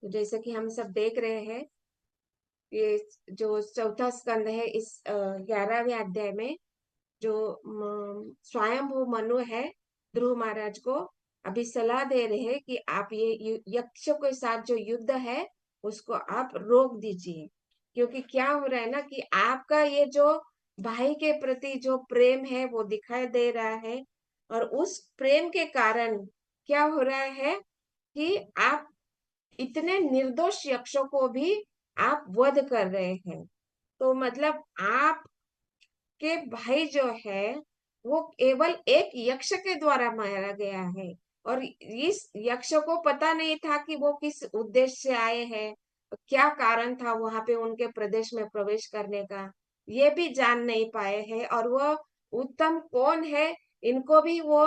तो जैसे कि हम सब देख रहे हैं, ये जो चौथा स्कंद है, इस 11वें अध्याय में जो स्वयंभू मनु है, ध्रुव महाराज को अभी सलाह दे रहे हैं कि आप ये यक्ष के साथ जो युद्ध है उसको आप रोक दीजिए। क्योंकि क्या हो रहा है ना कि आपका ये जो भाई के प्रति जो प्रेम है वो दिखाई दे रहा है, और उस प्रेम के कारण क्या हो रहा है कि आप इतने निर्दोष यक्षों को भी आप वध कर रहे हैं। तो मतलब आप के भाई जो है वो केवल एक यक्ष के द्वारा मारा गया है, और इस यक्ष को पता नहीं था कि वो किस उद्देश्य से आए हैं, क्या कारण था वहां पे उनके प्रदेश में प्रवेश करने का, ये भी जान नहीं पाए हैं। और वो उत्तम कौन है, इनको भी वो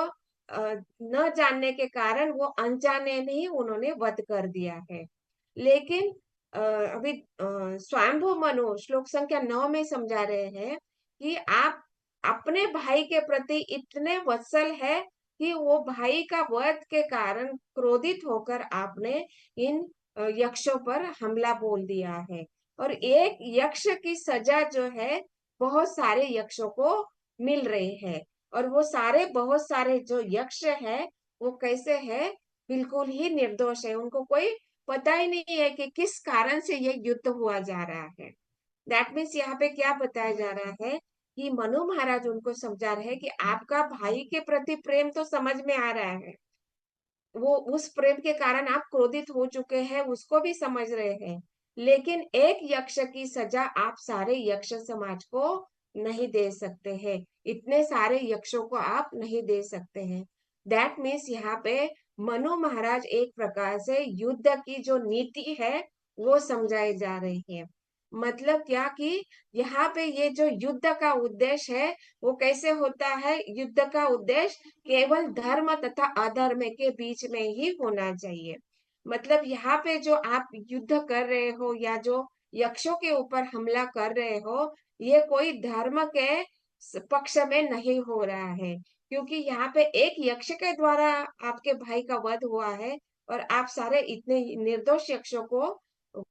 न जानने के कारण वो अनजाने में ही उन्होंने वध कर दिया है। लेकिन अभी स्वयंभू मनु श्लोक संख्या 9 में समझा रहे हैं कि आप अपने भाई के प्रति इतने वत्सल है कि वो भाई का वध के कारण क्रोधित होकर आपने इन यक्षों पर हमला बोल दिया है। और एक यक्ष की सजा जो है बहुत सारे यक्षों को मिल रही है, और वो सारे बहुत सारे जो यक्ष है वो कैसे है, बिल्कुल ही निर्दोष है। उनको कोई पता ही नहीं है कि किस कारण से ये युद्ध हुआ जा रहा है। दैट मीन्स यहाँ पे क्या बताया जा रहा है कि मनु महाराज उनको समझा रहे हैं कि आपका भाई के प्रति प्रेम तो समझ में आ रहा है, वो उस प्रेम के कारण आप क्रोधित हो चुके हैं, उसको भी समझ रहे हैं। लेकिन एक यक्ष की सजा आप सारे यक्ष समाज को नहीं दे सकते हैं, इतने सारे यक्षों को आप नहीं दे सकते हैं। दैट मीन्स यहाँ पे मनु महाराज एक प्रकार से युद्ध की जो नीति है वो समझाए जा रही है। मतलब क्या कि यहाँ पे ये जो युद्ध का उद्देश्य है वो कैसे होता है, युद्ध का उद्देश्य केवल धर्म तथा अधर्म के बीच में ही होना चाहिए। मतलब यहाँ पे जो आप युद्ध कर रहे हो या जो यक्षों के ऊपर हमला कर रहे हो, ये कोई धर्म के पक्ष में नहीं हो रहा है, क्योंकि यहाँ पे एक यक्ष के द्वारा आपके भाई का वध हुआ है, और आप सारे इतने निर्दोष यक्षों को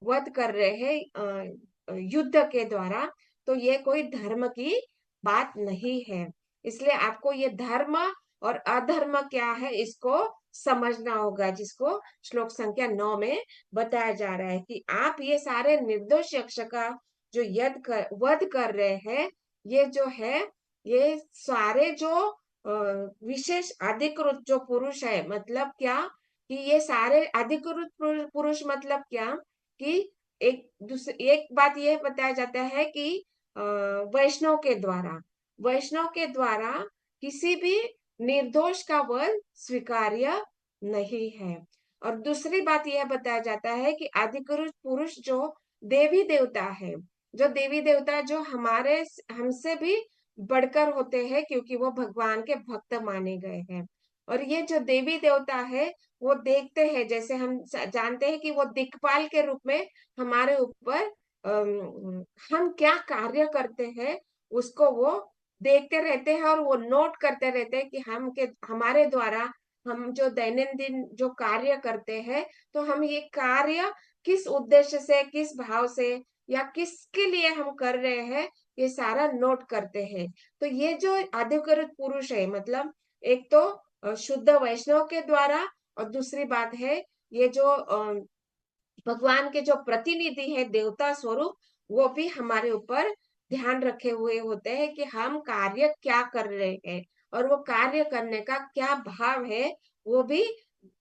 वध कर रहे हैं युद्ध के द्वारा। तो ये कोई धर्म की बात नहीं है। इसलिए आपको ये धर्म और अधर्म क्या है इसको समझना होगा, जिसको श्लोक संख्या 9 में बताया जा रहा है कि आप ये सारे निर्दोष यक्ष का जो वध कर रहे हैं, ये जो है ये सारे जो विशेष अधिकृत जो पुरुष है, मतलब क्या कि ये सारे अधिकृत पुरुष मतलब क्या कि एक बात ये बताया जाता है कि वैष्णव के द्वारा किसी भी निर्दोष का वध स्वीकार्य नहीं है। और दूसरी बात यह बताया जाता है कि अधिकृत पुरुष जो देवी देवता है, जो देवी देवता जो हमारे हमसे भी बढ़कर होते हैं, क्योंकि वो भगवान के भक्त माने गए हैं। और ये जो देवी देवता है वो देखते हैं, जैसे हम जानते हैं कि वो दिक्पाल के रूप में हमारे ऊपर हम क्या कार्य करते हैं उसको वो देखते रहते हैं, और वो नोट करते रहते हैं कि हमारे द्वारा हम जो दैनंदिन जो कार्य करते हैं, तो हम ये कार्य किस उद्देश्य से, किस भाव से या किसके लिए हम कर रहे हैं, ये सारा नोट करते हैं। तो ये जो अधिकृत पुरुष है, मतलब एक तो शुद्ध वैष्णव के द्वारा, और दूसरी बात है ये जो भगवान के जो प्रतिनिधि है देवता स्वरूप, वो भी हमारे ऊपर ध्यान रखे हुए होते हैं कि हम कार्य क्या कर रहे हैं, और वो कार्य करने का क्या भाव है वो भी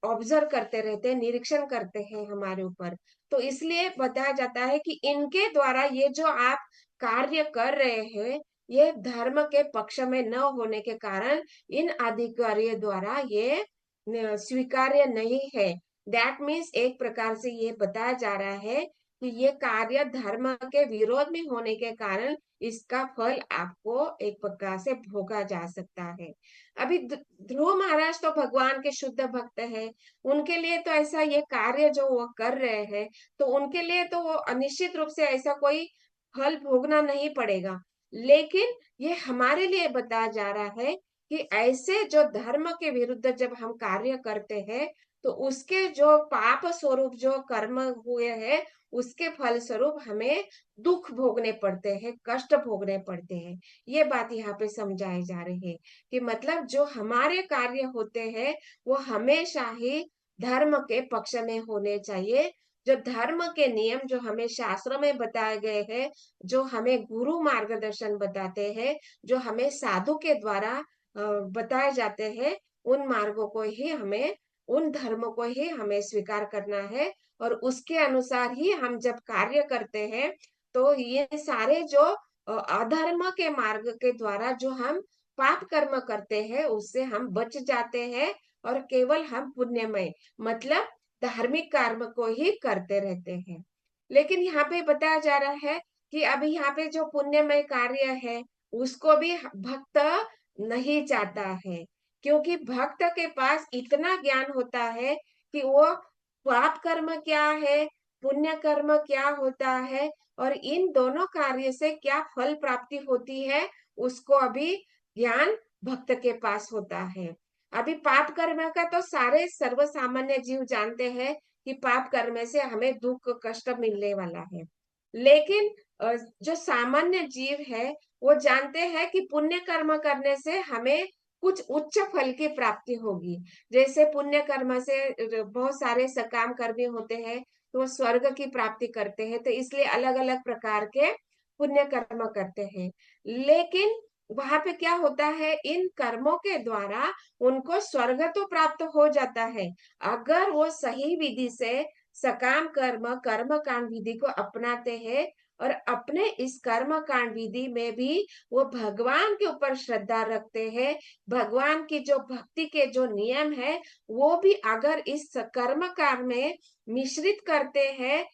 ऑब्जर्व करते रहते हैं, निरीक्षण करते हैं हमारे ऊपर। तो इसलिए बताया जाता है कि इनके द्वारा ये जो आप कार्य कर रहे हैं, ये धर्म के पक्ष में न होने के कारण इन अधिकारियों द्वारा ये स्वीकार्य नहीं है। दैट मीन्स एक प्रकार से ये बताया जा रहा है कि ये कार्य धर्म के विरोध में होने के कारण इसका फल आपको एक प्रकार से भोगा जा सकता है। अभी ध्रुव महाराज तो भगवान के शुद्ध भक्त है, उनके लिए तो ऐसा ये कार्य जो वो कर रहे हैं, तो उनके लिए तो वो अनिश्चित रूप से ऐसा कोई फल भोगना नहीं पड़ेगा। लेकिन ये हमारे लिए बताया जा रहा है कि ऐसे जो धर्म के विरुद्ध जब हम कार्य करते हैं तो उसके जो पाप स्वरूप जो कर्म हुए हैं उसके फल स्वरूप हमें दुख भोगने पड़ते हैं, कष्ट भोगने पड़ते हैं। ये बात यहाँ पे समझाई जा रही है कि मतलब जो हमारे कार्य होते हैं वो हमेशा ही धर्म के पक्ष में होने चाहिए। जो धर्म के नियम जो हमें शास्त्रों में बताए गए हैं, जो हमें गुरु मार्गदर्शन बताते हैं, जो हमें साधु के द्वारा बताए जाते हैं, उन मार्गों को ही हमें, उन धर्मों को ही हमें स्वीकार करना है। और उसके अनुसार ही हम जब कार्य करते हैं तो ये सारे जो अधर्म के मार्ग के द्वारा जो हम पाप कर्म करते हैं उससे हम बच जाते हैं और केवल हम पुण्यमय मतलब धार्मिक कर्म को ही करते रहते हैं। लेकिन यहाँ पे बताया जा रहा है कि अभी यहाँ पे जो पुण्यमय कार्य है उसको भी भक्त नहीं चाहता है, क्योंकि भक्त के पास इतना ज्ञान होता है कि वो पाप कर्म क्या है, पुण्य कर्म क्या होता है और इन दोनों कार्य से क्या फल प्राप्ति होती है, उसको अभी ज्ञान भक्त के पास होता है। अभी पाप कर्म का तो सारे सर्व सामान्य जीव जानते हैं कि पाप कर्म से हमें दुख कष्ट मिलने वाला है। लेकिन जो सामान्य जीव है वो जानते हैं कि पुण्य कर्म करने से हमें कुछ उच्च फल की प्राप्ति होगी। जैसे पुण्य कर्म से बहुत सारे सकाम कर्मी होते हैं तो वो स्वर्ग की प्राप्ति करते हैं, तो इसलिए अलग अलग प्रकार के पुण्य कर्म करते हैं। लेकिन वहां पे क्या होता है, इन कर्मों के द्वारा उनको स्वर्ग तो प्राप्त हो जाता है अगर वो सही विधि से सकाम कर्म कर्म कांड विधि को अपनाते हैं और अपने इस कर्म कांड विधि में भी वो भगवान के ऊपर श्रद्धा रखते हैं। भगवान की जो भक्ति के जो नियम है वो भी अगर इस कर्म कांड में मिश्रित करते हैं,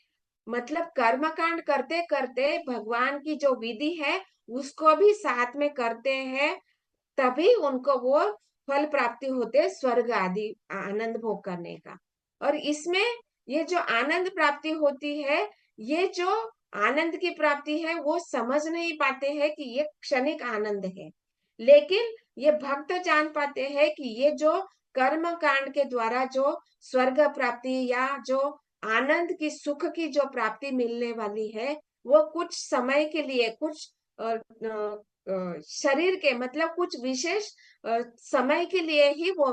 मतलब कर्म कांड करते करते भगवान की जो विधि है उसको भी साथ में करते हैं, तभी उनको वो फल प्राप्ति होते स्वर्ग आदि आनंद भोग करने का। और इसमें ये जो आनंद प्राप्ति होती है, ये जो आनंद की प्राप्ति है वो समझ नहीं पाते हैं कि ये क्षणिक आनंद है। लेकिन ये भक्त जान पाते हैं कि ये जो कर्म कांड के द्वारा जो स्वर्ग प्राप्ति या जो आनंद की सुख की जो प्राप्ति मिलने वाली है वो कुछ समय के लिए, कुछ शरीर के मतलब कुछ विशेष समय के लिए ही वो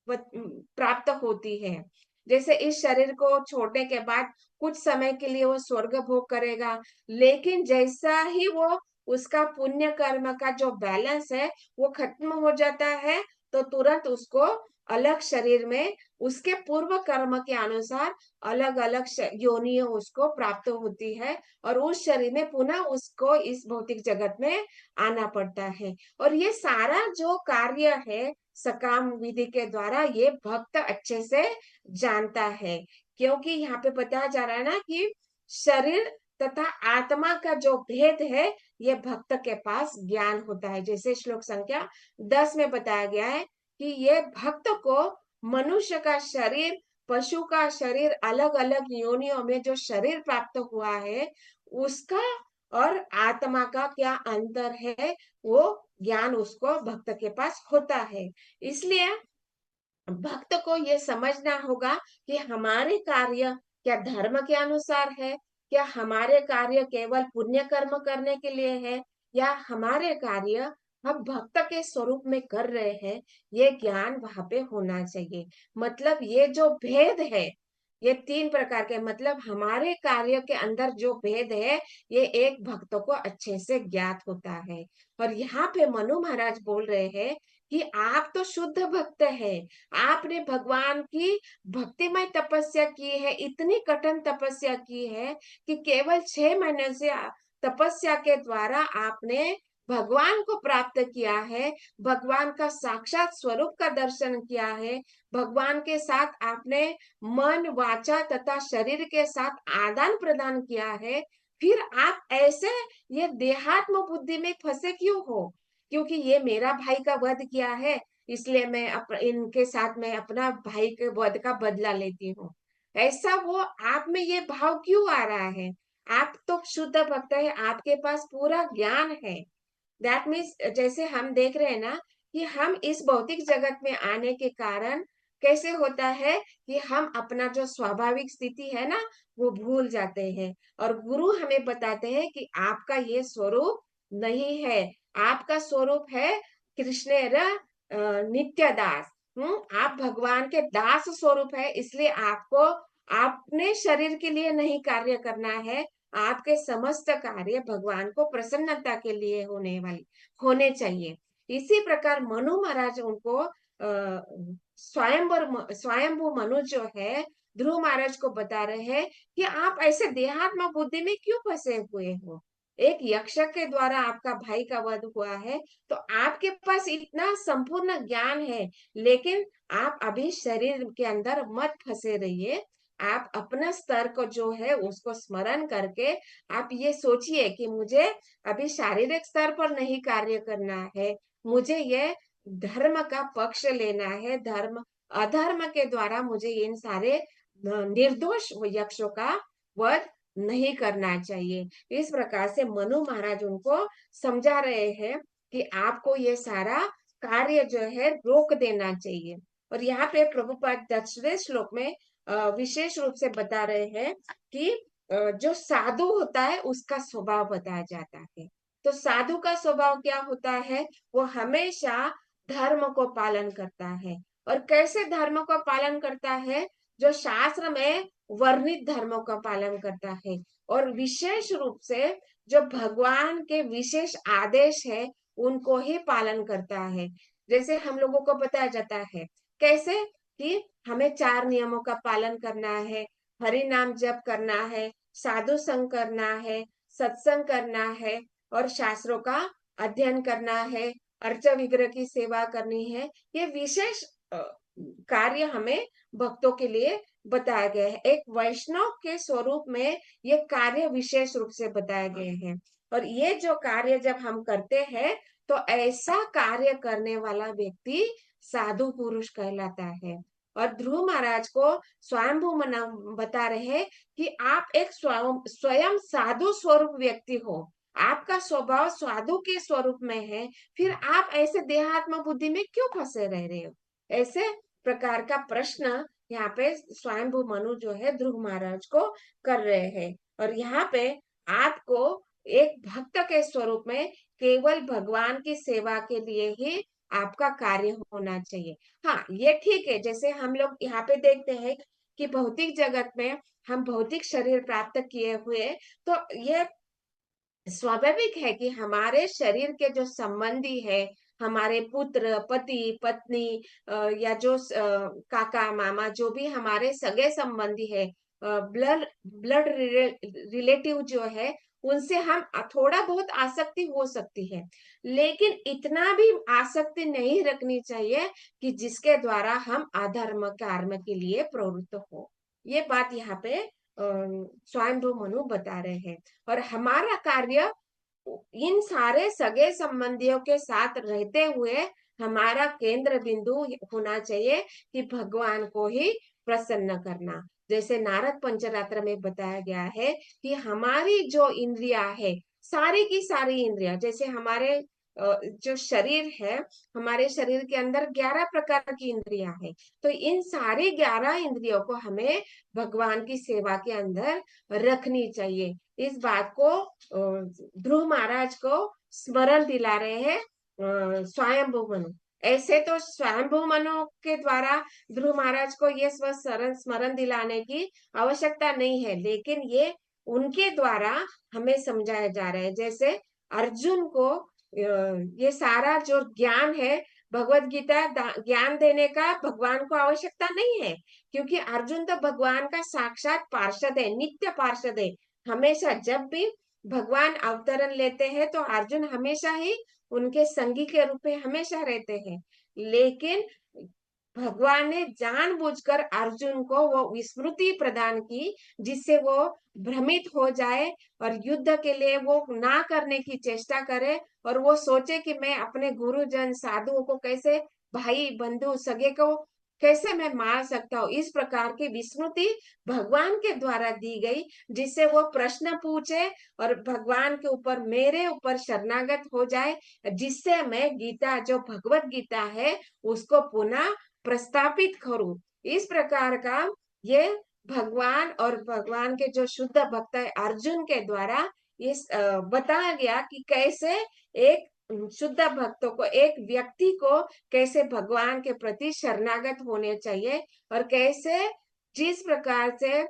प्राप्त होती है। जैसे इस शरीर को छोड़ने के बाद कुछ समय के लिए वो स्वर्ग भोग करेगा, लेकिन जैसा ही वो उसका पुण्य कर्म का जो बैलेंस है वो खत्म हो जाता है तो तुरंत उसको अलग शरीर में उसके पूर्व कर्म के अनुसार अलग अलग योनियां उसको प्राप्त होती है और उस शरीर में पुनः उसको इस भौतिक जगत में आना पड़ता है। और ये सारा जो कार्य है सकाम विधि के द्वारा ये भक्त अच्छे से जानता है, क्योंकि यहाँ पे बताया जा रहा है ना कि शरीर तथा आत्मा का जो भेद है ये भक्त के पास ज्ञान होता है। जैसे श्लोक संख्या 10 में बताया गया है कि ये भक्त को मनुष्य का शरीर, पशु का शरीर, अलग अलग योनियों में जो शरीर प्राप्त हुआ है उसका और आत्मा का क्या अंतर है वो ज्ञान उसको भक्त के पास होता है। इसलिए भक्त को ये समझना होगा कि हमारे कार्य क्या धर्म के अनुसार है, क्या हमारे कार्य केवल पुण्य कर्म करने के लिए है, या हमारे कार्य हम भक्त के स्वरूप में कर रहे हैं, ये ज्ञान वहां पे होना चाहिए। मतलब ये जो भेद है ये तीन प्रकार के, मतलब हमारे कार्य के अंदर जो भेद है ये एक भक्त को अच्छे से ज्ञात होता है। और यहाँ पे मनु महाराज बोल रहे हैं कि आप तो शुद्ध भक्त है, आपने भगवान की भक्तिमय तपस्या की है, इतनी कठिन तपस्या की है कि केवल 6 महीने से तपस्या के द्वारा आपने भगवान को प्राप्त किया है, भगवान का साक्षात स्वरूप का दर्शन किया है, भगवान के साथ आपने मन वाचा तथा शरीर के साथ आदान प्रदान किया है, फिर आप ऐसे ये देहात्म बुद्धि में फंसे क्यों हो? क्योंकि ये मेरा भाई का वध किया है इसलिए मैं इनके साथ में अपना भाई के वध का बदला लेती हूँ, ऐसा वो आप में ये भाव क्यों आ रहा है? आप तो शुद्ध भक्त है, आपके पास पूरा ज्ञान है। दैट मीन्स जैसे हम देख रहे हैं ना कि हम इस भौतिक जगत में आने के कारण कैसे होता है कि हम अपना जो स्वाभाविक स्थिति है ना वो भूल जाते हैं, और गुरु हमें बताते हैं कि आपका ये स्वरूप नहीं है, आपका स्वरूप है कृष्णेर नित्य दास। आप भगवान के दास स्वरूप है, इसलिए आपको अपने शरीर के लिए नहीं कार्य करना है, आपके समस्त कार्य भगवान को प्रसन्नता के लिए होने चाहिए। इसी प्रकार मनु महाराज उनको स्वयंभू मनु जो है ध्रुव महाराज को बता रहे हैं कि आप ऐसे देहात्म बुद्धि में क्यों फंसे हुए हो। एक यक्ष के द्वारा आपका भाई का वध हुआ है, तो आपके पास इतना संपूर्ण ज्ञान है, लेकिन आप अभी शरीर के अंदर मत फंसे रहिए। आप अपना स्तर को जो है उसको स्मरण करके आप ये सोचिए कि मुझे अभी शारीरिक स्तर पर नहीं कार्य करना है, मुझे ये धर्म का पक्ष लेना है, धर्म अधर्म के द्वारा मुझे इन सारे निर्दोष यक्षों का वध नहीं करना चाहिए। इस प्रकार से मनु महाराज उनको समझा रहे हैं कि आपको ये सारा कार्य जो है रोक देना चाहिए। और यहाँ पे प्रभुपाद 10वें श्लोक में विशेष रूप से बता रहे हैं कि जो साधु होता है उसका स्वभाव बताया जाता है। तो साधु का स्वभाव क्या होता है, वो हमेशा धर्म को पालन करता है। और कैसे धर्म को पालन करता है, जो शास्त्र में वर्णित धर्मों का पालन करता है, और विशेष रूप से जो भगवान के विशेष आदेश है उनको ही पालन करता है। जैसे हम लोगों को बताया जाता है कैसे कि हमें 4 नियमों का पालन करना है, हरि नाम जप करना है, साधु संग करना है, सत्संग करना है, और शास्त्रों का अध्ययन करना है, अर्च विग्रह की सेवा करनी है। ये विशेष कार्य हमें भक्तों के लिए बताया गया है। एक वैष्णव के स्वरूप में ये कार्य विशेष रूप से बताए गए हैं। और ये जो कार्य जब हम करते हैं तो ऐसा कार्य करने वाला व्यक्ति साधु पुरुष कहलाता है। और ध्रुव महाराज को स्वयंभू मना बता रहे हैं कि आप एक स्वयं साधु स्वरूप व्यक्ति हो, आपका स्वभाव साधु के स्वरूप में है, फिर आप ऐसे देहात्म बुद्धि में क्यों फंसे रह रहे हो। ऐसे प्रकार का प्रश्न यहाँ पे स्वयंभू मनु जो है ध्रुव महाराज को कर रहे हैं। और यहाँ पे आपको एक भक्त के स्वरूप में केवल भगवान की सेवा के लिए ही आपका कार्य होना चाहिए। हाँ, ये ठीक है, जैसे हम लोग यहाँ पे देखते हैं कि भौतिक जगत में हम भौतिक शरीर प्राप्त किए हुए, तो ये स्वाभाविक है कि हमारे शरीर के जो संबंधी है, हमारे पुत्र पति पत्नी या जो काका मामा जो भी हमारे सगे संबंधी है, ब्लड ब्लड रिलेटिव जो है, उनसे हम थोड़ा बहुत आसक्ति हो सकती है, लेकिन इतना भी आसक्ति नहीं रखनी चाहिए कि जिसके द्वारा हम अधर्म कर्म के लिए प्रवृत्त हो। ये बात यहाँ पे स्वयंभू मनु बता रहे हैं। और हमारा कार्य इन सारे सगे संबंधियों के साथ रहते हुए हमारा केंद्र बिंदु होना चाहिए कि भगवान को ही प्रसन्न करना। जैसे नारद पंचरात्र में बताया गया है कि हमारी जो इंद्रिया है, सारी की सारी इंद्रिया, जैसे हमारे जो शरीर है, हमारे शरीर के अंदर 11 प्रकार की इंद्रिया है, तो इन सारी 11 इंद्रियों को हमें भगवान की सेवा के अंदर रखनी चाहिए। इस बात को ध्रुव महाराज को स्मरण दिला रहे हैं स्वयंभू मनु। ऐसे तो स्वयंभू मनु के द्वारा ध्रुव महाराज को ये स्मरण दिलाने की आवश्यकता नहीं है, लेकिन ये उनके द्वारा हमें समझाया जा रहा है। जैसे अर्जुन को ये सारा जो ज्ञान है, भगवत गीता ज्ञान देने का भगवान को आवश्यकता नहीं है, क्योंकि अर्जुन तो भगवान का साक्षात पार्षद है, नित्य पार्षद है। हमेशा जब भी भगवान अवतरण लेते हैं तो अर्जुन हमेशा ही उनके संगी के रूप में हमेशा रहते हैं। लेकिन भगवान ने जानबूझकर अर्जुन को वो विस्मृति प्रदान की, जिससे वो भ्रमित हो जाए और युद्ध के लिए वो ना करने की चेष्टा करे, और वो सोचे कि मैं अपने गुरुजन साधुओं को कैसे, भाई बंधु सगे को कैसे मैं मार सकता हूँ, इस प्रकार की विस्मृति भगवान के द्वारा दी गई, जिससे वो प्रश्न पूछे और भगवान के ऊपर, मेरे ऊपर शरणागत हो जाए, जिससे मैं गीता, जो भगवत गीता है, उसको पुनः प्रस्थापित करूं। इस प्रकार का ये भगवान और भगवान के जो शुद्ध भक्त है अर्जुन के द्वारा ये बताया गया कि कैसे एक शुद्ध भक्तों को, एक व्यक्ति को कैसे भगवान के प्रति शरणागत होने चाहिए, और कैसे जिस प्रकार से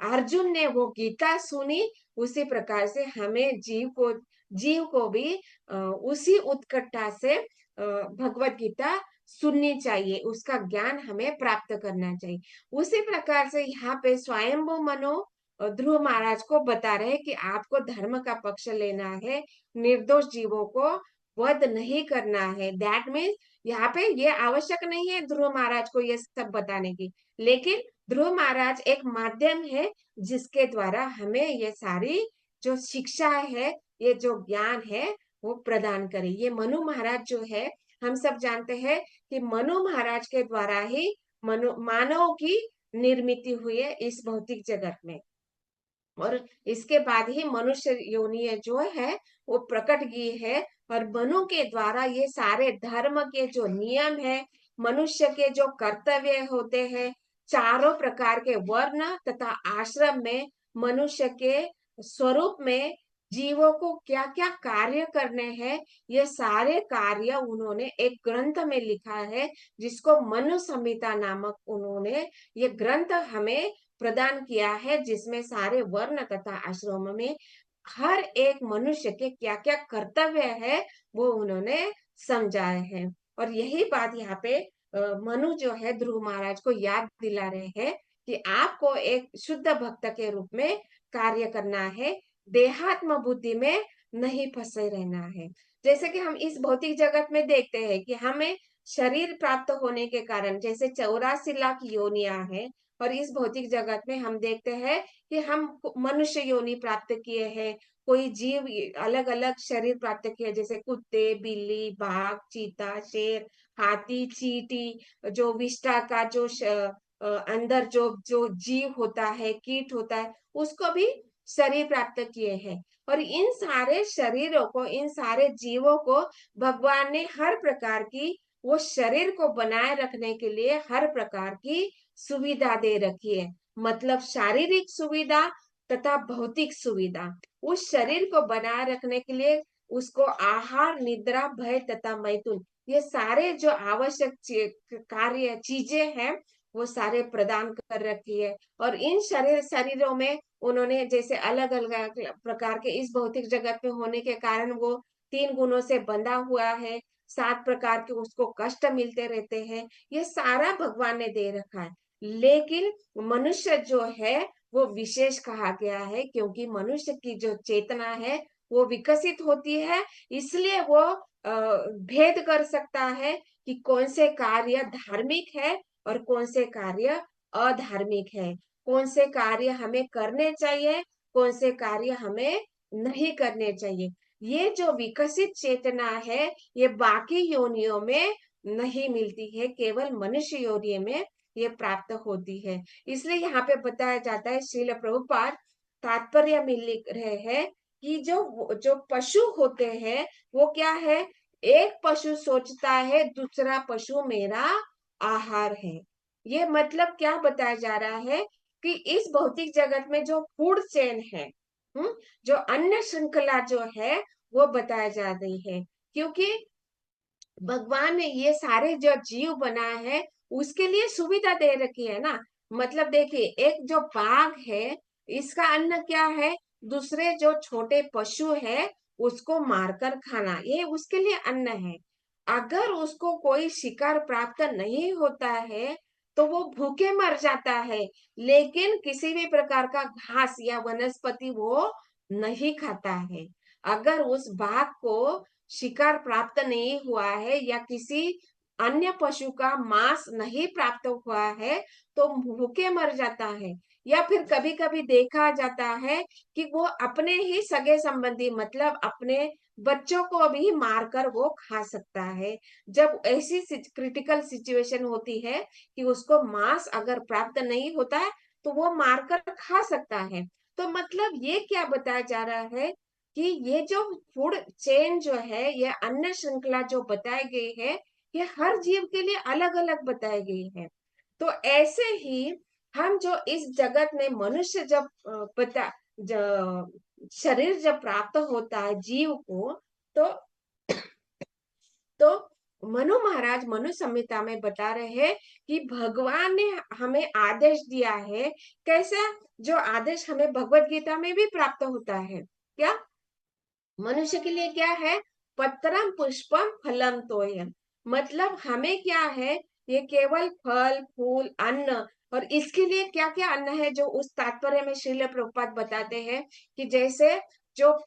अर्जुन ने वो गीता सुनी, उसी प्रकार से हमें जीव को भी उसी उत्कंठा से भगवत गीता सुननी चाहिए, उसका ज्ञान हमें प्राप्त करना चाहिए। उसी प्रकार से यहाँ पे स्वयंभू मनु ध्रुव महाराज को बता रहे कि आपको धर्म का पक्ष लेना है, निर्दोष जीवों को वध नहीं करना है। दैट मीन्स यहाँ पे ये आवश्यक नहीं है ध्रुव महाराज को ये सब बताने की, लेकिन ध्रुव महाराज एक माध्यम है जिसके द्वारा हमें ये सारी जो शिक्षा है, ये जो ज्ञान है, वो प्रदान करे। ये मनु महाराज जो है, हम सब जानते हैं कि मनु महाराज के द्वारा ही मानव की निर्मित हुई है इस भौतिक जगत में, और इसके बाद ही मनुष्य योनि जो है वो प्रकट की है। और मनु के द्वारा ये सारे धर्म के जो नियम है, मनुष्य के जो कर्तव्य होते हैं, चारों प्रकार के वर्ण तथा आश्रम में मनुष्य के स्वरूप में जीवों को क्या क्या कार्य करने हैं, ये सारे कार्य उन्होंने एक ग्रंथ में लिखा है, जिसको मनु संहिता नामक उन्होंने ये ग्रंथ हमें प्रदान किया है, जिसमें सारे वर्ण तथा आश्रम में हर एक मनुष्य के क्या क्या कर्तव्य है वो उन्होंने समझाए हैं। और यही बात यहाँ पे मनु जो है ध्रुव महाराज को याद दिला रहे हैं कि आपको एक शुद्ध भक्त के रूप में कार्य करना है, देहात्म बुद्धि में नहीं फंसे रहना है। जैसे कि हम इस भौतिक जगत में देखते हैं कि हमें शरीर प्राप्त होने के कारण, जैसे 84 लाख योनियां हैं, और इस भौतिक जगत में हम देखते हैं कि हम मनुष्य योनि प्राप्त किए हैं, कोई जीव अलग अलग शरीर प्राप्त किए, जैसे कुत्ते, बिल्ली, बाघ, चीता, शेर, हाथी, चींटी, जो विष्ठा का जो अंदर जो जो जीव होता है, कीट होता है, उसको भी शरीर प्राप्त किए हैं। और इन सारे शरीरों को, इन सारे जीवों को भगवान ने हर प्रकार की, वो शरीर को बनाए रखने के लिए हर प्रकार की सुविधा दे रखी है। मतलब शारीरिक सुविधा तथा भौतिक सुविधा। उस शरीर को बनाए रखने के लिए उसको आहार, निद्रा, भय तथा मैथुन, ये सारे जो आवश्यक कार्य चीजें हैं, वो सारे प्रदान कर रखी है। और इन शरीरों में उन्होंने जैसे अलग अलग प्रकार के इस भौतिक जगत में होने के कारण वो 3 गुणों से बंधा हुआ है, 7 प्रकार के उसको कष्ट मिलते रहते हैं, ये सारा भगवान ने दे रखा है। लेकिन मनुष्य जो है वो विशेष कहा गया है, क्योंकि मनुष्य की जो चेतना है वो विकसित होती है, इसलिए वो भेद कर सकता है कि कौन से कार्य धार्मिक है और कौन से कार्य अधार्मिक है, कौन से कार्य हमें करने चाहिए, कौन से कार्य हमें नहीं करने चाहिए। ये जो विकसित चेतना है, ये बाकी योनियों में नहीं मिलती है, केवल मनुष्य योनि में ये प्राप्त होती है। इसलिए यहाँ पे बताया जाता है, श्रील प्रभुपाद तात्पर्य में लिख रहे हैं कि जो जो पशु होते हैं वो क्या है, एक पशु सोचता है दूसरा पशु मेरा आहार है। ये मतलब क्या बताया जा रहा है कि इस भौतिक जगत में जो फूड चेन है, जो अन्न श्रृंखला जो है वो बताया जा रही है, क्योंकि भगवान ने ये सारे जो जीव बनाए हैं उसके लिए सुविधा दे रखी है ना। मतलब देखिए, एक जो बाघ है, इसका अन्न क्या है, दूसरे जो छोटे पशु है उसको मारकर खाना, ये उसके लिए अन्न है। अगर उसको कोई शिकार प्राप्त नहीं होता है तो वो भूखे मर जाता है, लेकिन किसी भी प्रकार का घास या वनस्पति वो नहीं खाता है। अगर उस बाघ को शिकार प्राप्त नहीं हुआ है या किसी अन्य पशु का मांस नहीं प्राप्त हुआ है तो भूखे मर जाता है। या फिर कभी कभी देखा जाता है कि वो अपने ही सगे संबंधी मतलब अपने बच्चों को भी मारकर वो खा सकता है। जब ऐसी क्रिटिकल सिचुएशन होती है कि उसको मांस अगर प्राप्त नहीं होता है तो वो मारकर खा सकता है। तो मतलब ये क्या बताया जा रहा है कि ये जो फूड चेन जो है, ये अन्न श्रृंखला जो बताई गई है, ये हर जीव के लिए अलग अलग बताई गई है। तो ऐसे ही हम जो इस जगत में मनुष्य जब शरीर जब प्राप्त होता है जीव को, तो तो मनु महाराज मनु संहिता में बता रहे हैं कि भगवान ने हमें आदेश दिया है। कैसा? जो आदेश हमें भगवत गीता में भी प्राप्त होता है। क्या? मनुष्य के लिए क्या है? पत्रम पुष्पम फलम तोयम। मतलब हमें क्या है? ये केवल फल फूल अन्न। और इसके लिए क्या क्या अन्न है जो उस तात्पर्य में श्रील प्रभुपाद बताते हैं कि जैसे जो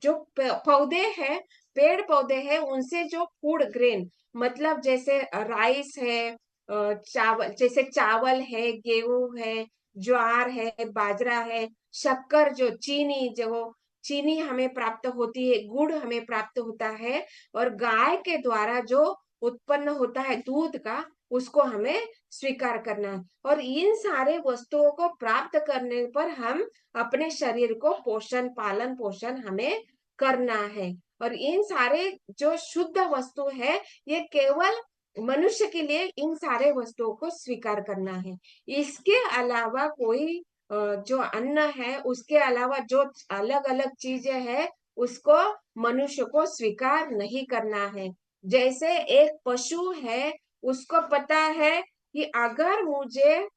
जो पौधे हैं, पेड़ पौधे हैं, उनसे जो फूड ग्रेन मतलब जैसे राइस है, चावल जैसे चावल है, गेहूं है, ज्वार है, बाजरा है, शक्कर जो चीनी जो चीनी हमें प्राप्त होती है, गुड़ हमें प्राप्त होता है, और गाय के द्वारा जो उत्पन्न होता है दूध का, उसको हमें स्वीकार करना है। और इन सारे वस्तुओं को प्राप्त करने पर हम अपने शरीर को पालन पोषण हमें करना है। और इन सारे जो शुद्ध वस्तु है, ये केवल मनुष्य के लिए इन सारे वस्तुओं को स्वीकार करना है। इसके अलावा कोई जो अन्न है, उसके अलावा जो अलग अलग चीजें हैं, उसको मनुष्य को स्वीकार नहीं करना है। जैसे एक पशु है, उसको पता है कि अगर मुझे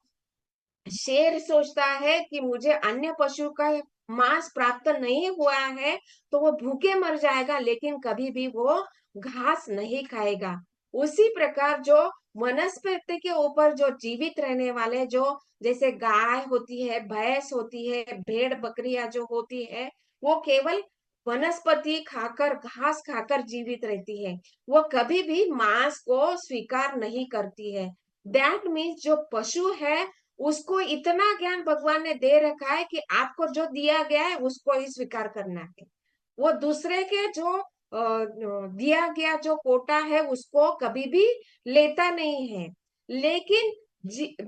शेर सोचता है कि मुझे अन्य पशु का मांस प्राप्त नहीं हुआ है तो वो भूखे मर जाएगा, लेकिन कभी भी वो घास नहीं खाएगा। उसी प्रकार जो वनस्पति के ऊपर जो जीवित रहने वाले जो जैसे गाय होती है, भैंस होती है, भेड़ बकरियां जो होती है, वो केवल वनस्पति खाकर घास खाकर जीवित रहती है। वो कभी भी मांस को स्वीकार नहीं करती है। दैट मीन्स जो पशु है, उसको इतना ज्ञान भगवान ने दे रखा है कि आपको जो दिया गया है उसको ही स्वीकार करना है। वो दूसरे के जो दिया गया जो कोटा है उसको कभी भी लेता नहीं है। लेकिन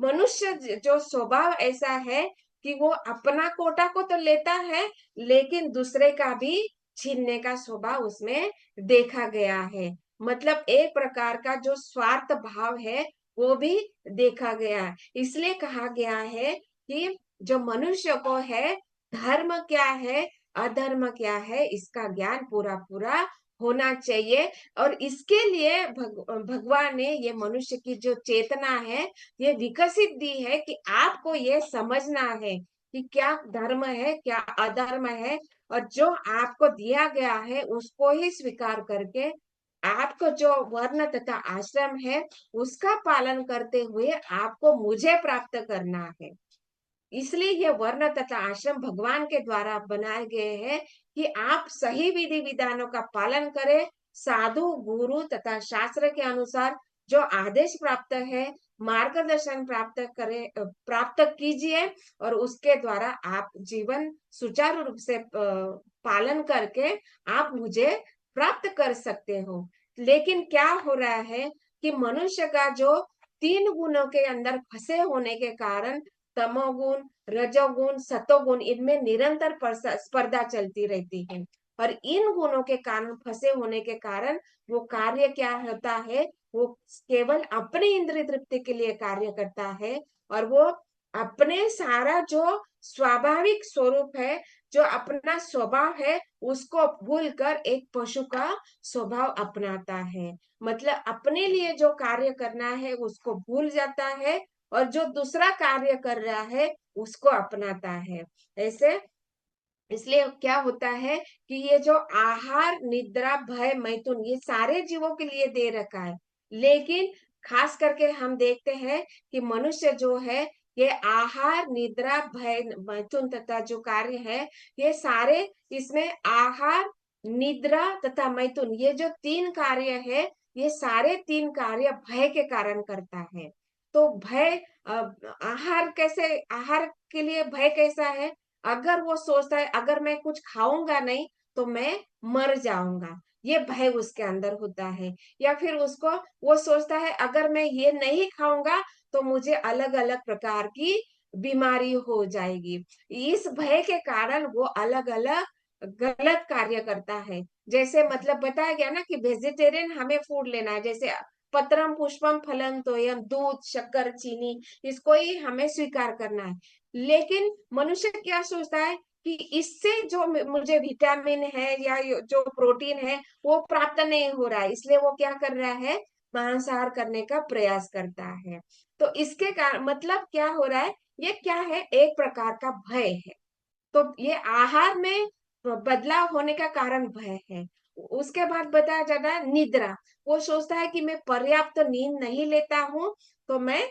मनुष्य जो स्वभाव ऐसा है कि वो अपना कोटा को तो लेता है, लेकिन दूसरे का भी छीनने का स्वभाव उसमें देखा गया है। मतलब एक प्रकार का जो स्वार्थ भाव है वो भी देखा गया है। इसलिए कहा गया है कि जो मनुष्य को है, धर्म क्या है अधर्म क्या है, इसका ज्ञान पूरा पूरा होना चाहिए। और इसके लिए भगवान ने ये मनुष्य की जो चेतना है, ये विकसित दी है कि आपको ये समझना है कि क्या धर्म है क्या अधर्म है, और जो आपको दिया गया है उसको ही स्वीकार करके आपको जो वर्ण तथा आश्रम है उसका पालन करते हुए आपको मुझे प्राप्त करना है। इसलिए ये वर्ण तथा आश्रम भगवान के द्वारा बनाए गए हैं कि आप सही विधि विधानों का पालन करें, साधु गुरु तथा शास्त्र के अनुसार जो आदेश प्राप्त है, मार्गदर्शन प्राप्त कीजिए, और उसके द्वारा आप जीवन सुचारू रूप से पालन करके आप मुझे प्राप्त कर सकते हो। लेकिन क्या हो रहा है कि मनुष्य का जो तीन गुणों के अंदर फंसे होने के कारण, तमोगुण, रजोगुण, सतोगुण, इनमें निरंतर स्पर्धा चलती रहती है। और इन गुणों के कारण फंसे होने के कारण वो कार्य क्या होता है, वो केवल अपनी इंद्रिय तृप्ति के लिए कार्य करता है, और वो अपने सारा जो स्वाभाविक स्वरूप है, जो अपना स्वभाव है, उसको भूलकर एक पशु का स्वभाव अपनाता है। मतलब अपने लिए जो कार्य करना है उसको भूल जाता है, और जो दूसरा कार्य कर रहा है उसको अपनाता है। ऐसे इसलिए क्या होता है कि ये जो आहार निद्रा भय मैथुन, ये सारे जीवों के लिए दे रखा है। लेकिन खास करके हम देखते हैं कि मनुष्य जो है, ये आहार निद्रा भय मैथुन तथा जो कार्य है, ये सारे इसमें आहार निद्रा तथा मैथुन, ये जो तीन कार्य है, ये सारे तीन कार्य भय के कारण करता है। तो भय, आहार कैसे, आहार के लिए भय कैसा है? अगर वो सोचता है अगर मैं कुछ खाऊंगा नहीं तो मैं मर जाऊंगा, ये भय उसके अंदर होता है। या फिर उसको वो सोचता है अगर मैं ये नहीं खाऊंगा तो मुझे अलग अलग प्रकार की बीमारी हो जाएगी। इस भय के कारण वो अलग अलग गलत कार्य करता है। जैसे मतलब बताया गया ना कि वेजिटेरियन हमें फूड लेना है, जैसे पत्रम पुष्पम फलम तोयम, दूध शक्कर चीनी, इसको ही हमें स्वीकार करना है। लेकिन मनुष्य क्या सोचता है कि इससे जो मुझे विटामिन है या जो प्रोटीन है वो प्राप्त नहीं हो रहा है, इसलिए वो क्या कर रहा है, मांसाहार करने का प्रयास करता है। तो इसके कारण मतलब क्या हो रहा है, ये क्या है, एक प्रकार का भय है। तो ये आहार में बदलाव होने का कारण भय है। उसके बाद बताया जाता है निद्रा। वो सोचता है कि मैं पर्याप्त नींद नहीं लेता हूं तो मैं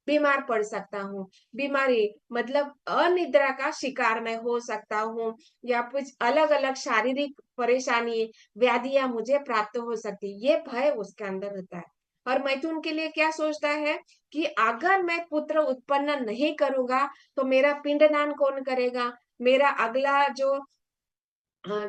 बीमार पड़ सकता हूँ। बीमारी मतलब अनिद्रा का शिकार मैं हो सकता हूँ, या कुछ अलग अलग शारीरिक परेशानी, व्याधियां मुझे प्राप्त हो सकती, ये भय उसके अंदर रहता है। और मैथुन के लिए क्या सोचता है कि अगर मैं पुत्र उत्पन्न नहीं करूंगा तो मेरा पिंडदान कौन करेगा, मेरा अगला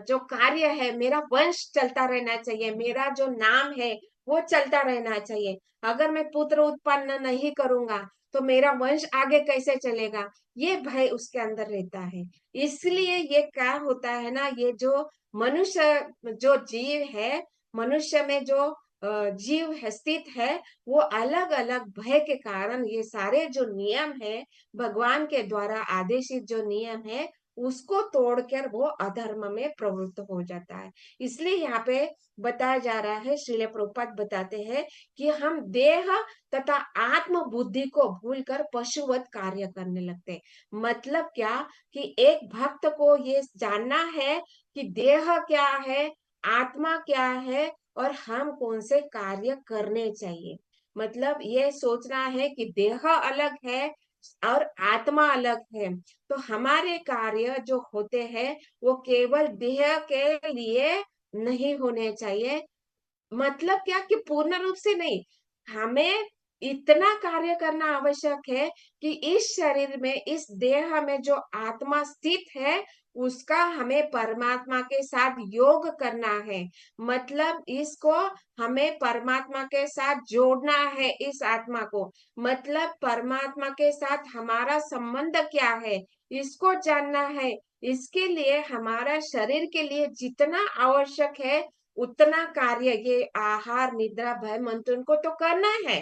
जो कार्य है, मेरा वंश चलता रहना चाहिए, मेरा जो नाम है वो चलता रहना चाहिए। अगर मैं पुत्र उत्पन्न नहीं करूंगा तो मेरा वंश आगे कैसे चलेगा, ये भय उसके अंदर रहता है। इसलिए ये क्या होता है ना, ये जो मनुष्य जो जीव है, मनुष्य में जो जीव है स्थित है, वो अलग अलग भय के कारण ये सारे जो नियम है, भगवान के द्वारा आदेशित जो नियम है, उसको तोड़कर वो अधर्म में प्रवृत्त हो जाता है। इसलिए यहाँ पे बताया जा रहा है, श्रील प्रभुपाद बताते हैं कि हम देह तथा आत्म बुद्धि को भूलकर पशुवत कार्य करने लगते हैं। मतलब क्या कि एक भक्त को ये जानना है कि देह क्या है, आत्मा क्या है, और हम कौन से कार्य करने चाहिए। मतलब ये सोचना है कि देह अलग है और आत्मा अलग है। तो हमारे कार्य जो होते हैं वो केवल देह के लिए नहीं होने चाहिए। मतलब क्या कि पूर्ण रूप से नहीं, हमें इतना कार्य करना आवश्यक है कि इस शरीर में, इस देह में जो आत्मा स्थित है उसका हमें परमात्मा के साथ योग करना है। मतलब इसको हमें परमात्मा के साथ जोड़ना है, इस आत्मा को। मतलब परमात्मा के साथ हमारा संबंध क्या है इसको जानना है। इसके लिए हमारा शरीर के लिए जितना आवश्यक है उतना कार्य, ये आहार निद्रा भय मंथन को तो करना है,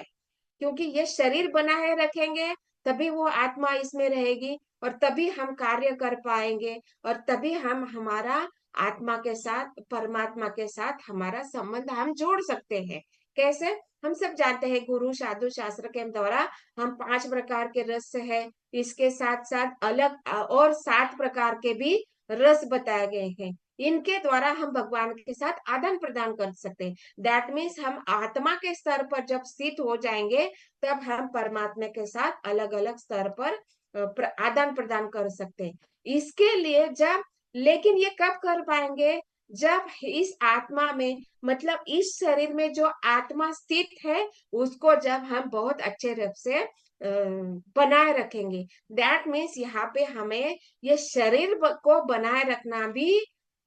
क्योंकि ये शरीर बनाए रखेंगे तभी वो आत्मा इसमें रहेगी, और तभी हम कार्य कर पाएंगे, और तभी हम हमारा आत्मा के साथ, परमात्मा के साथ हमारा संबंध हम जोड़ सकते हैं। कैसे? हम सब जानते हैं गुरु साधु शास्त्र के द्वारा हम 5 प्रकार के रस है, इसके साथ साथ अलग और 7 प्रकार के भी रस बताए गए हैं। इनके द्वारा हम भगवान के साथ आदान प्रदान कर सकते हैं। दैट मीन्स हम आत्मा के स्तर पर जब स्थित हो जाएंगे तब हम परमात्मा के साथ अलग अलग स्तर पर आदान प्रदान कर सकते हैं। इसके लिए जब, लेकिन ये कब कर पाएंगे, जब इस आत्मा में, मतलब इस शरीर में जो आत्मा स्थित है उसको जब हम बहुत अच्छे रूप से बनाए रखेंगे। दैट मीन्स यहाँ पे हमें ये शरीर को बनाए रखना भी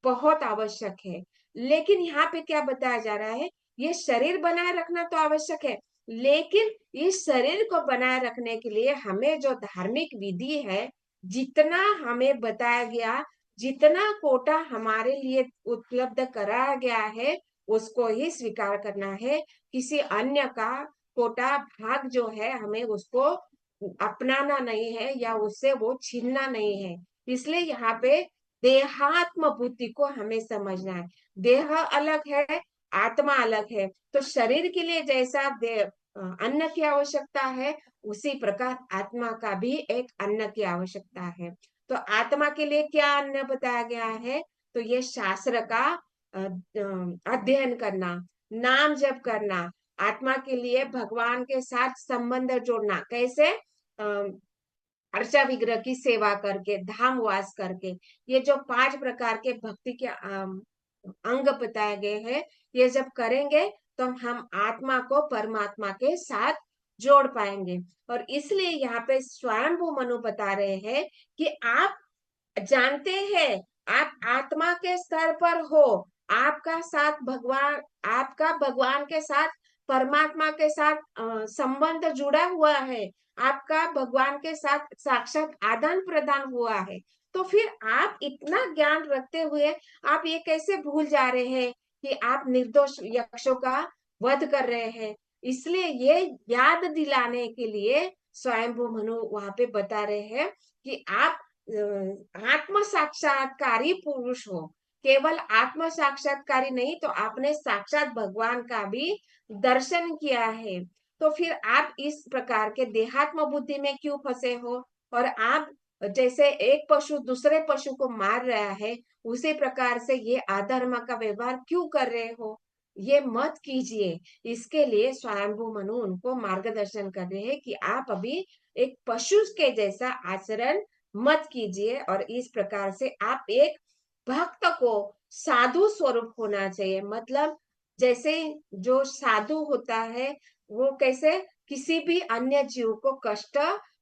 बहुत आवश्यक है। लेकिन यहाँ पे क्या बताया जा रहा है, ये शरीर बनाए रखना तो आवश्यक है, लेकिन इस शरीर को बनाए रखने के लिए हमें जो धार्मिक विधि है, जितना हमें बताया गया, जितना कोटा हमारे लिए उपलब्ध कराया गया है उसको ही स्वीकार करना है। किसी अन्य का कोटा भाग जो है हमें उसको अपनाना नहीं है या उससे वो छीनना नहीं है। इसलिए यहाँ पे देहात्म बुद्धि को हमें समझना है। देह अलग है, आत्मा अलग है। तो शरीर के लिए जैसा अन्न की आवश्यकता है, उसी प्रकार आत्मा का भी एक अन्न की आवश्यकता है। तो आत्मा के लिए क्या अन्न बताया गया है, तो ये शास्त्र का अध्ययन करना, नाम जप करना, आत्मा के लिए भगवान के साथ संबंध जोड़ना। कैसे? अर्चा विग्रह की सेवा करके, धाम वास करके। ये जो 5 प्रकार के भक्ति के अंग बताए गए हैं, ये जब करेंगे तो हम आत्मा को परमात्मा के साथ जोड़ पाएंगे। और इसलिए यहाँ पे स्वयंभू मनु बता रहे हैं कि आप जानते हैं, आप आत्मा के स्तर पर हो, आपका साथ भगवान, आपका भगवान के साथ, परमात्मा के साथ संबंध जुड़ा हुआ है, आपका भगवान के साथ साक्षात आदान प्रदान हुआ है। तो फिर आप इतना ज्ञान रखते हुए आप ये कैसे भूल जा रहे हैं कि आप निर्दोष यक्षों का वध कर रहे हैं। इसलिए ये याद दिलाने के लिए स्वयंभू मनु वहां पे बता रहे हैं कि आप आत्म साक्षात्कारी पुरुष हो। केवल आत्म साक्षात्कारी नहीं, तो आपने साक्षात भगवान का भी दर्शन किया है। तो फिर आप इस प्रकार के देहात्म बुद्धि में क्यों फंसे हो? और आप जैसे एक पशु दूसरे पशु को मार रहा है, उसी प्रकार से ये अधर्म का व्यवहार क्यों कर रहे हो? ये मत कीजिए। इसके लिए स्वयंभू मनु उनको मार्गदर्शन कर रहे हैं कि आप अभी एक पशु के जैसा आचरण मत कीजिए, और इस प्रकार से आप एक भक्त को साधु स्वरूप होना चाहिए। मतलब जैसे जो साधु होता है वो कैसे किसी भी अन्य जीव को कष्ट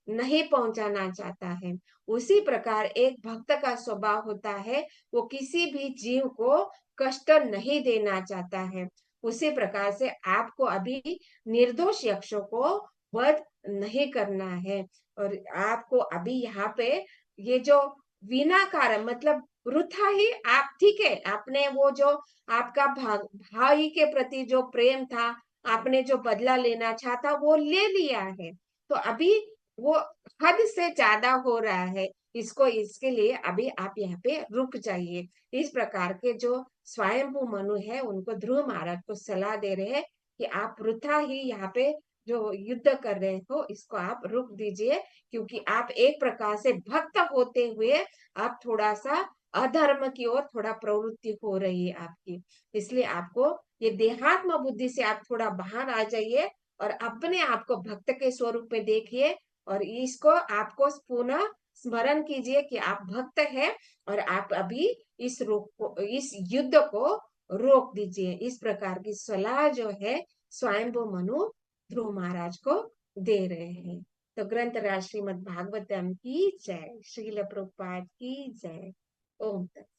नहीं पहुंचाना चाहता है, उसी प्रकार एक भक्त का स्वभाव होता है, वो किसी भी जीव को कष्ट नहीं देना चाहता है। उसी प्रकार से आपको अभी निर्दोष यक्षों को वध नहीं करना है। और आपको अभी यहाँ पे ये जो विनाकार मतलब वृथा ही, आप ठीक है, आपने वो जो आपका भाई के प्रति जो प्रेम था, आपने जो बदला लेना चाहता वो ले लिया है। तो अभी वो हद से ज्यादा हो रहा है, इसको इसके लिए अभी आप यहाँ पे रुक जाइए। इस प्रकार के जो स्वयंभू मनु है उनको ध्रुव महाराज को सलाह दे रहे हैं कि आप वृथा ही यहाँ पे जो युद्ध कर रहे हो इसको आप रुक दीजिए, क्योंकि आप एक प्रकार से भक्त होते हुए आप थोड़ा सा अधर्म की ओर थोड़ा प्रवृत्ति हो रही है आपकी। इसलिए आपको ये देहात्म बुद्धि से आप थोड़ा बाहर आ जाइए और अपने आप को भक्त के स्वरूप में देखिए, और इसको आपको पुनः स्मरण कीजिए कि आप भक्त हैं और आप अभी इस युद्ध को रोक दीजिए। इस प्रकार की सलाह जो है स्वयंभू मनु ध्रुव महाराज को दे रहे हैं। तो ग्रंथ राज श्रीमद् भागवतम की जय, श्रील प्रभुपाद की जय। ओम तत्सत।